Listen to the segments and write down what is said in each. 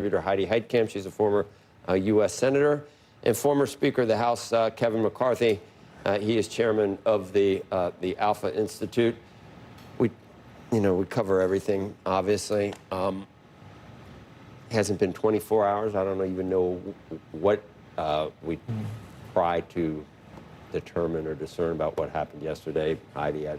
Contributor Heidi Heitkamp. She's a former U.S. Senator and former Speaker of the House, Kevin McCarthy. He is chairman of the Alpha Institute. We cover everything, obviously. Hasn't been 24 hours. I don't even know what we try to determine or discern about what happened yesterday. Heidi, I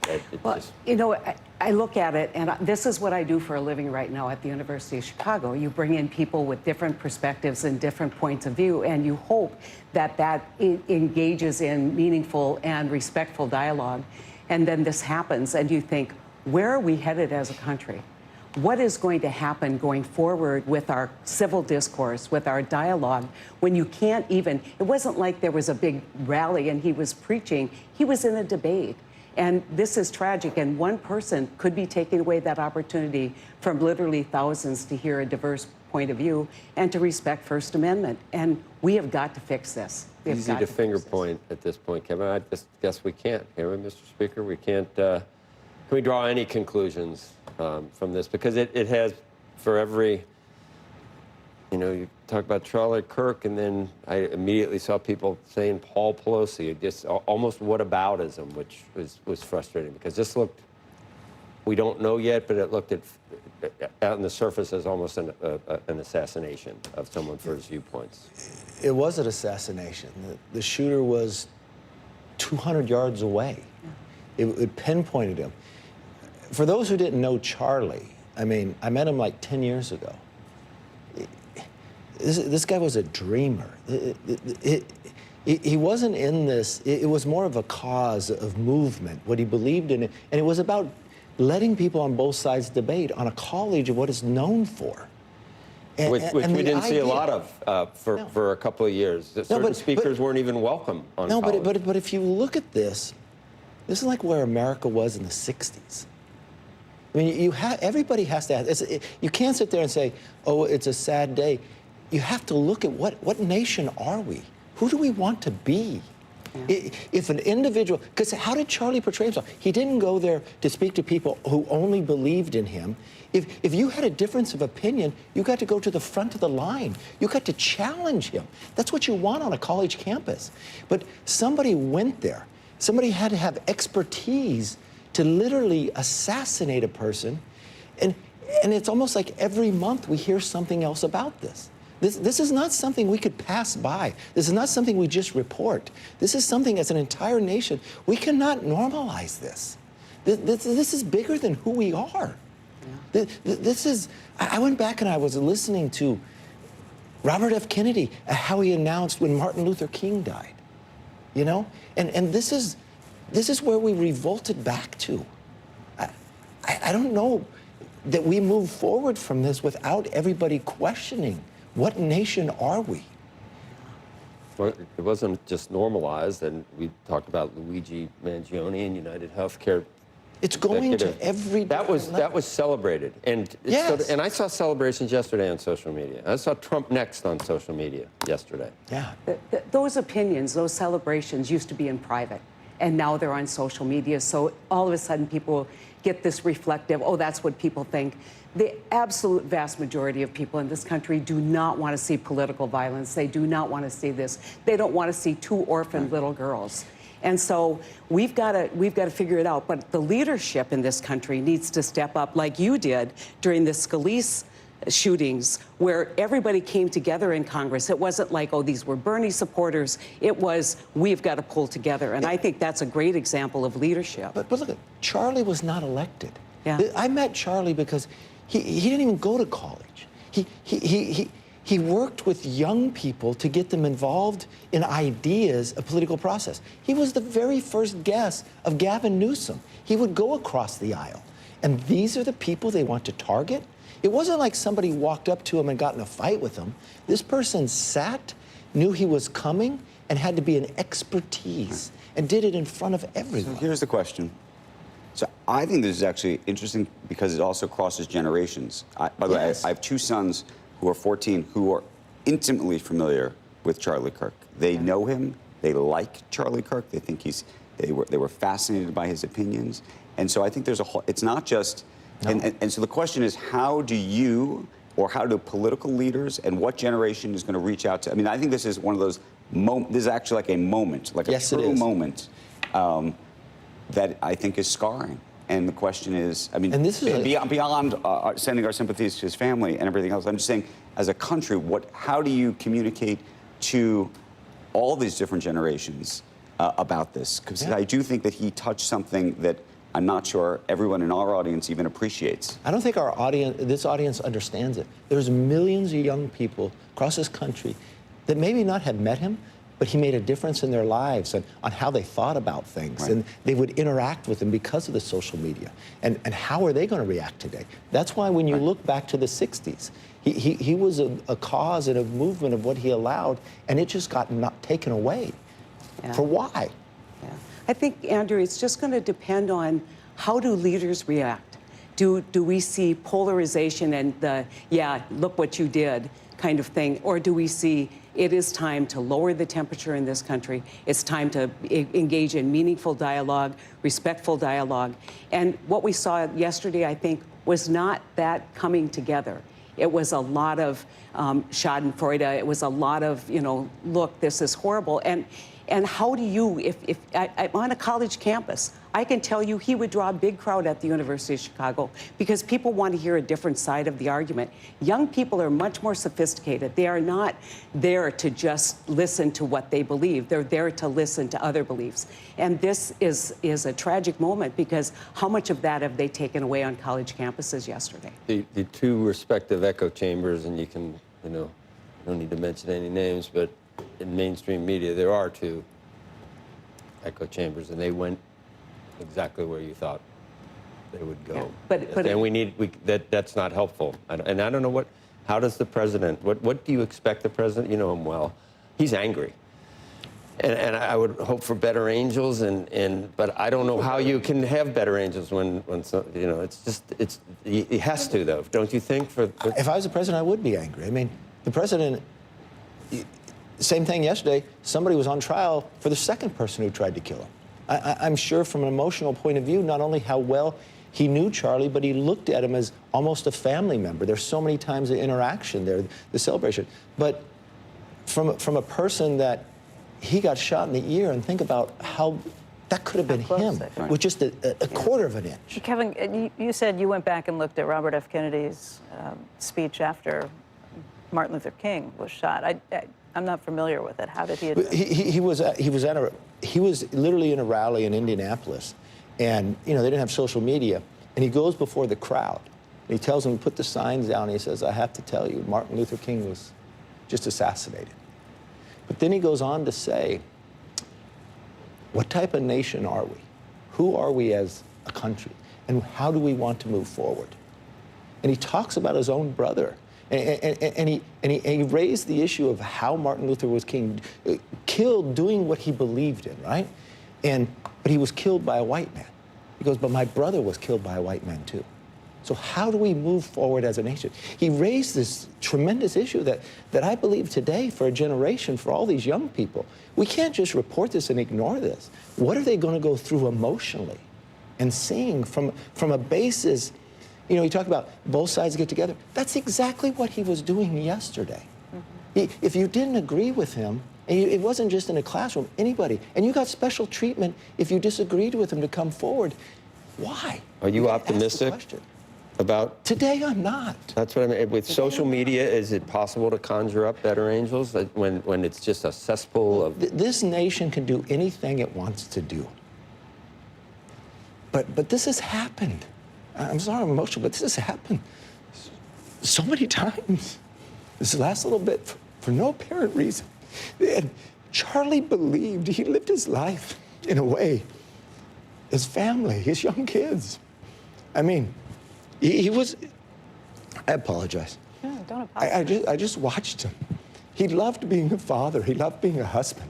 look at it, and this is what I do for a living right now at the University of Chicago. You bring in people with different perspectives and different points of view, and you hope that engages in meaningful and respectful dialogue. And then this happens, and you think, where are we headed as a country? What is going to happen going forward with our civil discourse, with our dialogue, when you can't even, it wasn't like there was a big rally and he was preaching, he was in a debate. And this is tragic, and one person could be taking away that opportunity from literally thousands to hear a diverse point of view and to respect First Amendment. And we have got to fix this. Easy to finger point at this point, Kevin. I just guess we can't, can we, Mr. Speaker? We can't, can we draw any conclusions from this? Because it has, for every, you talk about Charlie Kirk, and then I immediately saw people saying Paul Pelosi, just almost whataboutism, which was frustrating, because this looked, we don't know yet, but it looked out on the surface as almost an assassination of someone for his viewpoints. It was an assassination. The shooter was 200 yards away. It pinpointed him. For those who didn't know Charlie, I mean, I met him like 10 years ago. This guy was a dreamer. He wasn't in this, it was more of a cause of movement, what he believed in, and it was about letting people on both sides debate on a college of what it's known for. Which we didn't see a lot of for a couple of years. Certain speakers weren't even welcome on college. But if you look at this is like where America was in the 60s. I mean, everybody has to ask. You can't sit there and say, oh, it's a sad day. You have to look at what nation are we? Who do we want to be? Yeah. If an individual, because how did Charlie portray himself? He didn't go there to speak to people who only believed in him. If you had a difference of opinion, you got to go to the front of the line. You got to challenge him. That's what you want on a college campus. But somebody went there. Somebody had to have expertise to literally assassinate a person. And it's almost like every month we hear something else about this. This is not something we could pass by. This is not something we just report. This is something as an entire nation, we cannot normalize this. This is bigger than who we are. Yeah. This is, I went back and I was listening to Robert F. Kennedy, how he announced when Martin Luther King died, And this is where we revolted back to. I don't know that we move forward from this without everybody questioning, what nation are we? Well, it wasn't just normalized, and we talked about Luigi Mangione and United Healthcare. It's going to every that was celebrated, and yes. And I saw celebrations yesterday on social media. I saw Trump next on social media yesterday. Yeah, those opinions, those celebrations used to be in private, and now they're on social media. So all of a sudden, people get this reflective. Oh, that's what people think. The absolute vast majority of people in this country do not want to see political violence. They do not want to see this. They don't want to see two orphaned little girls. And so we've got to figure it out. But the leadership in this country needs to step up like you did during the Scalise shootings, where everybody came together in Congress. It wasn't like, oh, these were Bernie supporters. It was, we've got to pull together. And I think that's a great example of leadership. But look, Charlie was not elected. Yeah. I met Charlie because he didn't even go to college. He worked with young people to get them involved in ideas of political process. He was the very first guest of Gavin Newsom. He would go across the aisle. And these are the people they want to target? It wasn't like somebody walked up to him and got in a fight with him. This person sat, knew he was coming, and had to be an expertise, and did it in front of everyone. So here's the question. So I think this is actually interesting because it also crosses generations. By the way, I have two sons who are 14 who are intimately familiar with Charlie Kirk. They know him. They like Charlie Kirk. They think they were fascinated by his opinions. And so I think there's a whole, it's not just, and so the question is, how do you or how do political leaders and what generation is going to reach out to? I mean, I think this is one of those this is actually like a moment, like a Yes, it true is. moment that I think is scarring. And the question is, I mean, And this is beyond sending our sympathies to his family and everything else, I'm just saying, as a country, how do you communicate to all these different generations about this? Because I do think that he touched something that I'm not sure everyone in our audience even appreciates. I don't think this audience understands it. There's millions of young people across this country that maybe not have met him, but he made a difference in their lives and on how they thought about things. Right. And they would interact with him because of the social media. And how are they going to react today? That's why when you look back to the 60s, he was a cause and a movement of what he allowed, and it just got not taken away. Yeah. For why? Yeah. I think, Andrew, it's just going to depend on how do leaders react. Do we see polarization and the, yeah, look what you did kind of thing, or do we see it is time to lower the temperature in this country. It's time to engage in meaningful dialogue, respectful dialogue. And what we saw yesterday, I think, was not that coming together. It was a lot of schadenfreude. It was a lot of, look, this is horrible. And how do you, if I'm on a college campus, I can tell you he would draw a big crowd at the University of Chicago because people want to hear a different side of the argument. Young people are much more sophisticated. They are not there to just listen to what they believe. They're there to listen to other beliefs. And this is a tragic moment because how much of that have they taken away on college campuses yesterday? The two respective echo chambers, and you can, don't need to mention any names, but in mainstream media, there are two echo chambers, and they went exactly where you thought they would go. Yeah, but and that's not helpful. And I don't know how does the president, what do you expect the president, you know him well, he's angry. And I would hope for better angels, but I don't know how you can have better angels when he has to, though, don't you think? If I was the president, I would be angry. I mean, the president, same thing yesterday, somebody was on trial for the second person who tried to kill him. I'm sure from an emotional point of view, not only how well he knew Charlie, but he looked at him as almost a family member. There's so many times the interaction there, the celebration. But from a person that he got shot in the ear, and think about how that could have been him with just a quarter of an inch. Kevin, you said you went back and looked at Robert F. Kennedy's speech after Martin Luther King was shot. I'm not familiar with it. How did he address it? He was literally in a rally in Indianapolis, and they didn't have social media, and he goes before the crowd. And he tells them to put the signs down. And he says, "I have to tell you, Martin Luther King was just assassinated." But then he goes on to say, "What type of nation are we? Who are we as a country? And how do we want to move forward?" And he talks about his own brother. And he raised the issue of how Martin Luther was killed doing what he believed in, right? But he was killed by a white man. He goes, "But my brother was killed by a white man too." So how do we move forward as a nation? He raised this tremendous issue that I believe today, for a generation, for all these young people, we can't just report this and ignore this. What are they going to go through emotionally and seeing from a basis? You talk about both sides get together. That's exactly what he was doing yesterday. Mm-hmm. If you didn't agree with him, and it wasn't just in a classroom, anybody, and you got special treatment if you disagreed with him to come forward, why? Are you optimistic about? Today, I'm not. That's what I mean. With social media, is it possible to conjure up better angels when it's just a cesspool of? This nation can do anything it wants to do. But this has happened. I'm sorry I'm emotional, but this has happened so many times. This last little bit, for no apparent reason. And Charlie believed, he lived his life in a way, his family, his young kids. I mean, he was, I apologize. No, don't apologize. I just watched him. He loved being a father. He loved being a husband.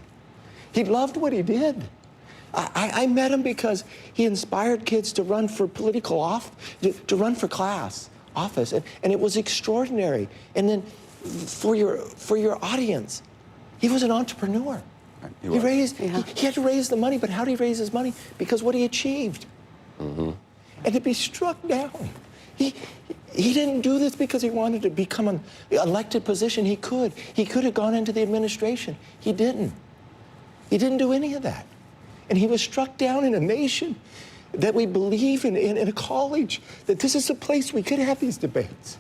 He loved what he did. I met him because he inspired kids to run for to run for office, and it was extraordinary. And then for your audience, he was an entrepreneur. He had to raise the money, but how did he raise his money? Because what he achieved. Mm-hmm. And to be struck down. He didn't do this because he wanted to become an elected position. He could. He could have gone into the administration. He didn't. He didn't do any of that. And he was struck down in a nation that we believe in a college, that this is a place we could have these debates.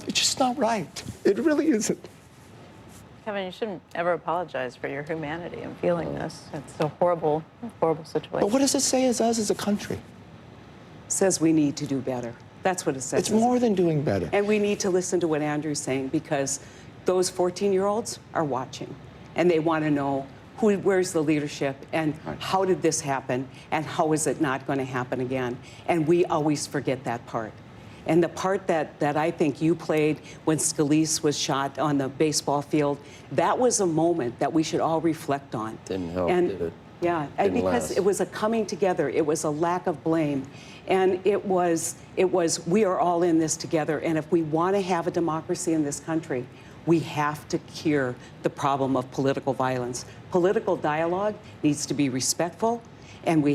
It's just not right. It really isn't. Kevin, you shouldn't ever apologize for your humanity in feeling this. It's a horrible, horrible situation. But what does it say as us as a country? Says we need to do better. That's what it says. It's more than doing better. And we need to listen to what Andrew's saying, because those 14-year-olds are watching, and they want to know where's the leadership, and how did this happen, and how is it not going to happen again? And we always forget that part. And the part that I think you played when Scalise was shot on the baseball field, that was a moment that we should all reflect on. Didn't help, and, did it? Yeah, Didn't because last. it was a coming together. It was a lack of blame. And it was we are all in this together. And if we want to have a democracy in this country, we have to cure the problem of political violence. Political dialogue needs to be respectful, and we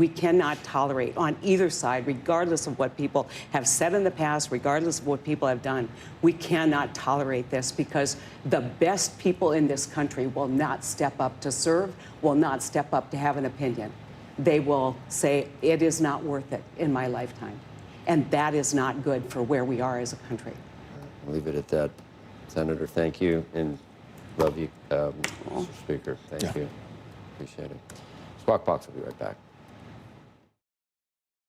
cannot tolerate on either side, regardless of what people have said in the past, regardless of what people have done. We cannot tolerate this, because the best people in this country will not step up to serve, will not step up to have an opinion. They will say, it is not worth it in my lifetime. And that is not good for where we are as a country. I'll leave it at that. Senator, thank you, and love you, Mr. Speaker. Thank you. Appreciate it. Squawk Box will be right back.